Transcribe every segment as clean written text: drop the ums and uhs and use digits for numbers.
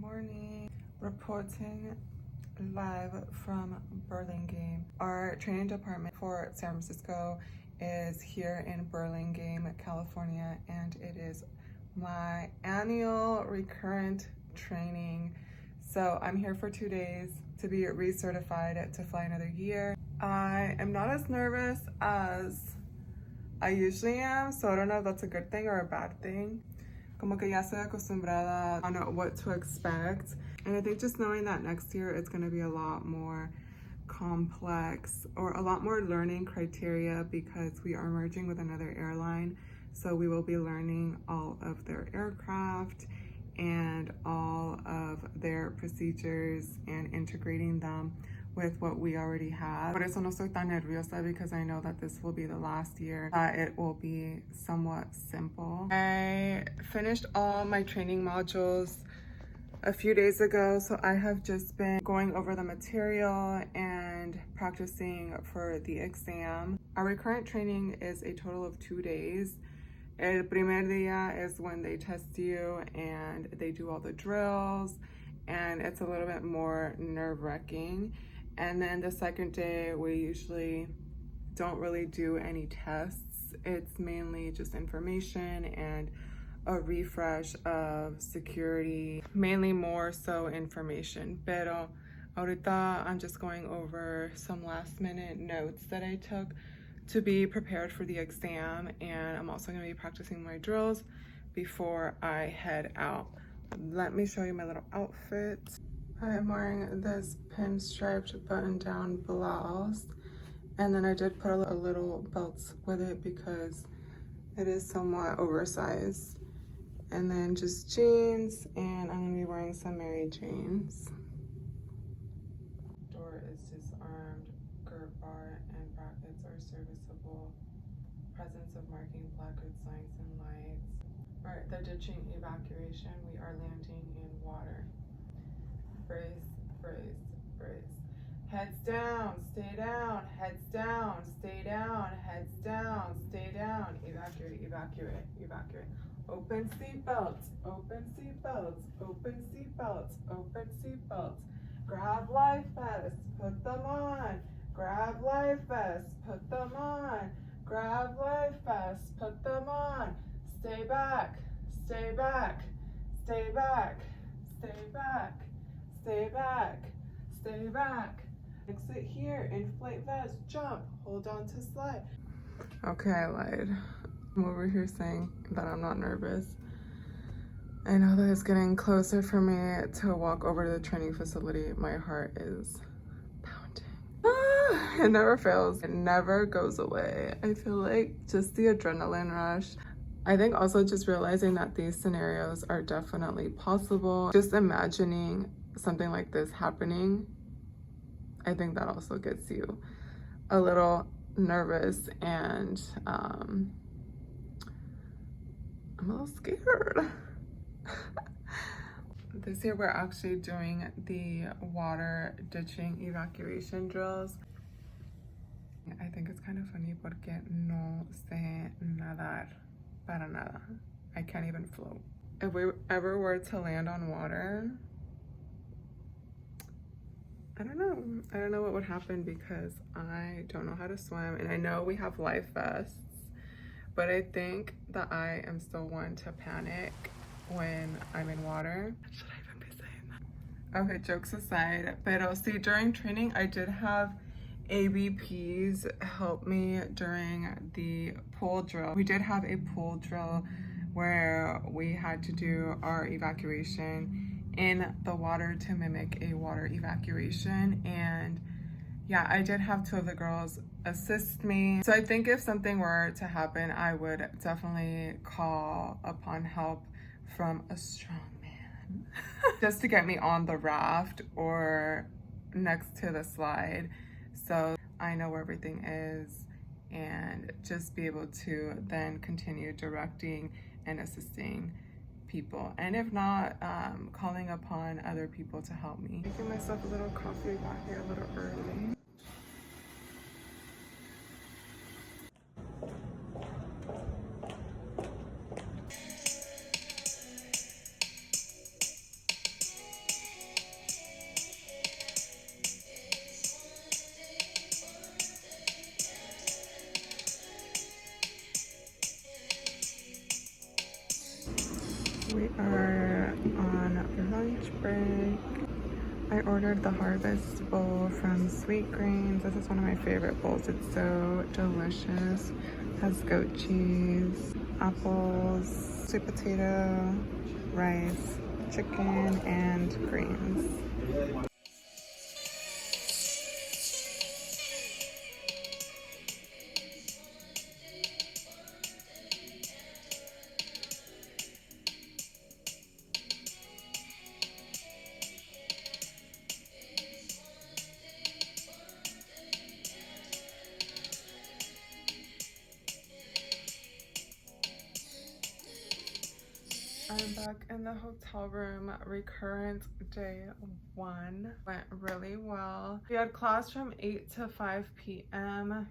morning. Reporting live from Burlingame. Our training department for San Francisco is here in Burlingame, California, and it is my annual recurrent training. So I'm here for 2 days to be recertified to fly another year. I am not as nervous as I usually am, so I don't know if that's a good thing or a bad thing. Como que ya estoy acostumbrada on what to expect. And I think just knowing that next year it's gonna be a lot more complex or a lot more learning criteria because we are merging with another airline. So we will be learning all of their aircraft and all of their procedures and integrating them with what we already have. Por eso no estoy tan nerviosa because I know that this will be the last year. It will be somewhat simple. I finished all my training modules a few days ago, so I have just been going over the material and practicing for the exam. Our recurrent training is a total of 2 days. El primer día is when they test you and they do all the drills, and it's a little bit more nerve-wracking. And then the second day, we usually don't really do any tests. It's mainly just information and a refresh of security, mainly more so information. Pero ahorita I'm just going over some last minute notes that I took to be prepared for the exam, and I'm also gonna be practicing my drills before I head out. Let me show you my little outfit. I'm wearing this pinstriped button-down blouse, and then I did put a little belt with it because it is somewhat oversized. And then just jeans, and I'm gonna be wearing some Mary Janes. Door is disarmed, girth bar and brackets are serviceable. Presence of marking placard signs and lights. All right, they're ditching evacuation. We are landing in water. Brace, brace, brace. Heads down, stay down, heads down, stay down, heads down, stay down. Evacuate, evacuate, evacuate. Open seatbelts, open seatbelts, open seatbelts, open seatbelts. Grab life vests, put them on. Grab life vests, put them on. Grab life vests, put them on. Stay back, stay back, stay back, stay back. Stay back, stay back. Exit here, inflate vest, jump, hold on to slide. Okay, I lied. I'm over here saying that I'm not nervous. I know that it's getting closer for me to walk over to the training facility. My heart is pounding. It never fails, it never goes away. I feel like just the adrenaline rush. I think also just realizing that these scenarios are definitely possible. Just imagining something like this happening, I think that also gets you a little nervous, and I'm a little scared. This year we're actually doing the water ditching evacuation drills. I think it's kind of funny porque no sé nadar para nada. I can't even float. If we ever were to land on water, I don't know what would happen because I don't know how to swim, and I know we have life vests, but I think that I am still one to panic when I'm in water. Should I even be saying that? Okay, jokes aside, pero see, during training I did have ABPs help me during the pool drill. We did have a pool drill where we had to do our evacuation in the water to mimic a water evacuation, and yeah, I did have 2 of the girls assist me. So I think if something were to happen, I would definitely call upon help from a strong man just to get me on the raft or next to the slide, so I know where everything is and just be able to then continue directing and assisting people, and if not, calling upon other people to help me. Making myself a little coffee, got here a little early. on lunch break. I ordered the Harvest Bowl from Sweet Greens. This is one of my favorite bowls. It's so delicious. Has goat cheese, apples, sweet potato, rice, chicken, and greens. I'm back in the hotel room. Recurrent day 1 went really well. We had class from 8 to 5 p.m.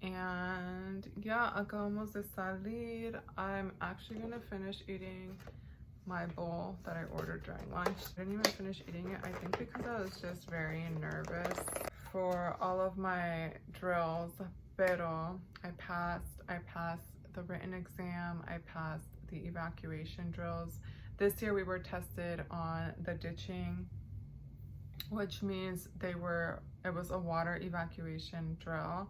and yeah, acabamos de salir. I'm actually gonna finish eating my bowl that I ordered during lunch. I didn't even finish eating it, I think because I was just very nervous for all of my drills, pero I passed the written exam, I passed the evacuation drills. This year we were tested on the ditching, which means it was a water evacuation drill,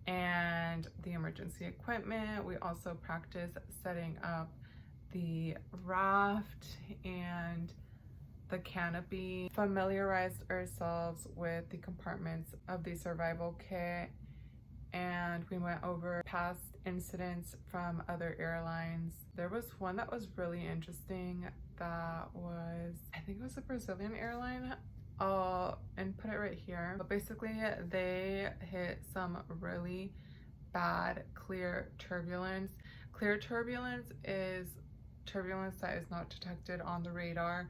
and the emergency equipment. We also practiced setting up the raft and the canopy, familiarized ourselves with the compartments of the survival kit, and we went over past incidents from other airlines. There was one that was really interesting that was, I think it was a Brazilian airline. I'll input it right here. But basically they hit some really bad clear turbulence. Clear turbulence is turbulence that is not detected on the radar.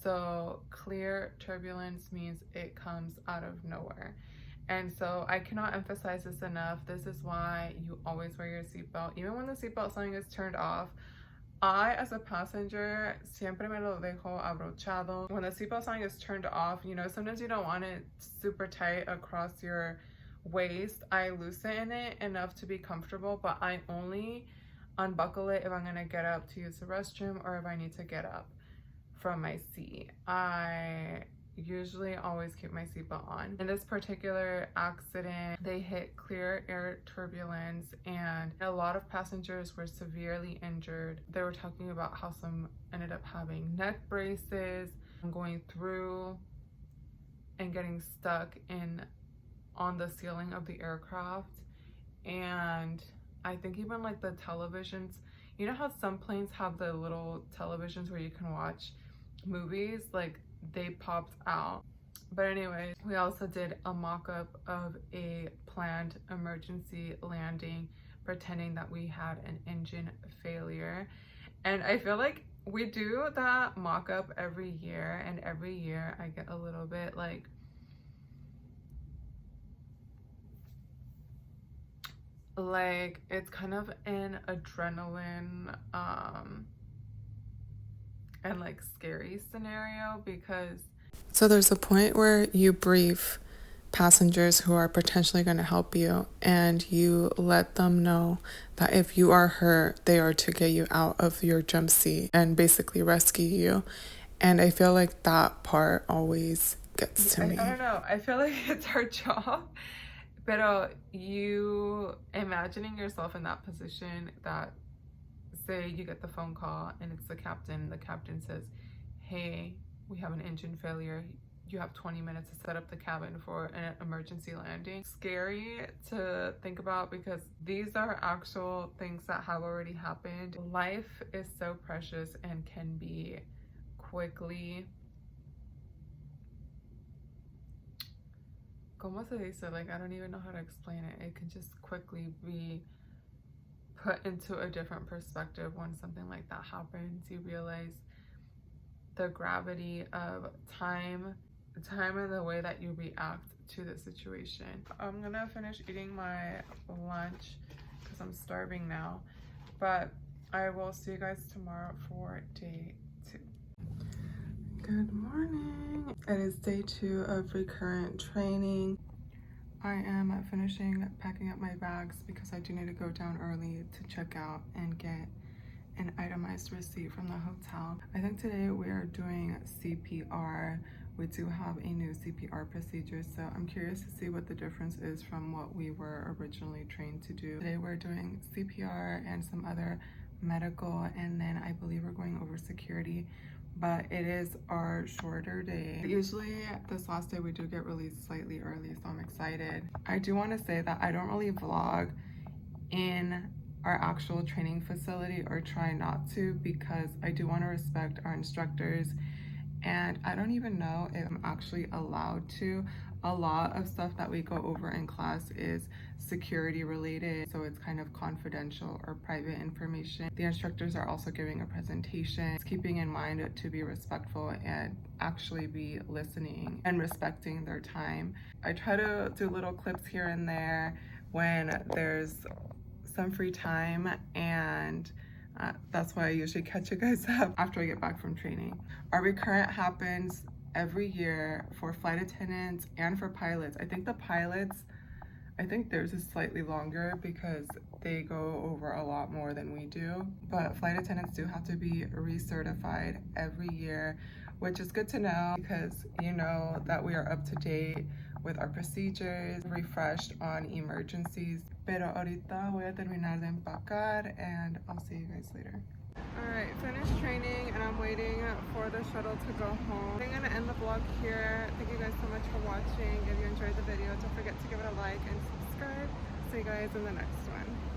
So clear turbulence means it comes out of nowhere. And so I cannot emphasize this enough. This is why you always wear your seatbelt. Even when the seatbelt sign is turned off, I, as a passenger, siempre me lo dejo abrochado. When the seatbelt sign is turned off, you know, sometimes you don't want it super tight across your waist. I loosen it enough to be comfortable, but I only unbuckle it if I'm gonna get up to use the restroom or if I need to get up from my seat. I usually always keep my seatbelt on. In this particular accident, they hit clear air turbulence and a lot of passengers were severely injured. They were talking about how some ended up having neck braces, going through and getting stuck on the ceiling of the aircraft. And I think even like the televisions, you know how some planes have the little televisions where you can watch movies, like they popped out. But anyway, we also did a mock-up of a planned emergency landing, pretending that we had an engine failure. And I feel like we do that mock-up every year, and every year I get a little bit like it's kind of an adrenaline and like scary scenario, because so there's a point where you brief passengers who are potentially going to help you and you let them know that if you are hurt, they are to get you out of your jump seat and basically rescue you. And I feel like that part always gets to me. I don't know, I feel like it's our job. Pero you imagining yourself in that position, that say you get the phone call and it's the captain says, hey, we have an engine failure, you have 20 minutes to set up the cabin for an emergency landing. Scary to think about because these are actual things that have already happened. Life is so precious and can be quickly, ¿cómo se dice? Like, I don't even know how to explain it. It can just quickly be put into a different perspective when something like that happens. You realize the gravity of time and the way that you react to the situation. I'm gonna finish eating my lunch because I'm starving now, but I will see you guys tomorrow for day 2. Good morning. It is day 2 of recurrent training. I am finishing packing up my bags because I do need to go down early to check out and get an itemized receipt from the hotel. I think today we are doing CPR. We do have a new CPR procedure, so I'm curious to see what the difference is from what we were originally trained to do. Today we're doing CPR and some other medical, and then I believe we're going over security, but it is our shorter day. Usually this last day we do get released slightly early, so I'm excited. I do want to say that I don't really vlog in our actual training facility, or try not to, because I do want to respect our instructors, and I don't even know if I'm actually allowed to. A lot of stuff that we go over in class is security related, so it's kind of confidential or private information. The instructors are also giving a presentation, keeping in mind to be respectful and actually be listening and respecting their time. I try to do little clips here and there when there's some free time, and that's why I usually catch you guys up after I get back from training. Our recurrent happens every year for flight attendants and for pilots. I think the pilots, I think theirs is slightly longer because they go over a lot more than we do, but flight attendants do have to be recertified every year, which is good to know because you know that we are up to date with our procedures, refreshed on emergencies. Pero ahorita voy a terminar de empacar and I'll see you guys later. Alright, finished training and I'm waiting for the shuttle to go home. I'm gonna end the vlog here. Thank you guys so much for watching. If you enjoyed the video, don't forget to give it a like and subscribe. See you guys in the next one.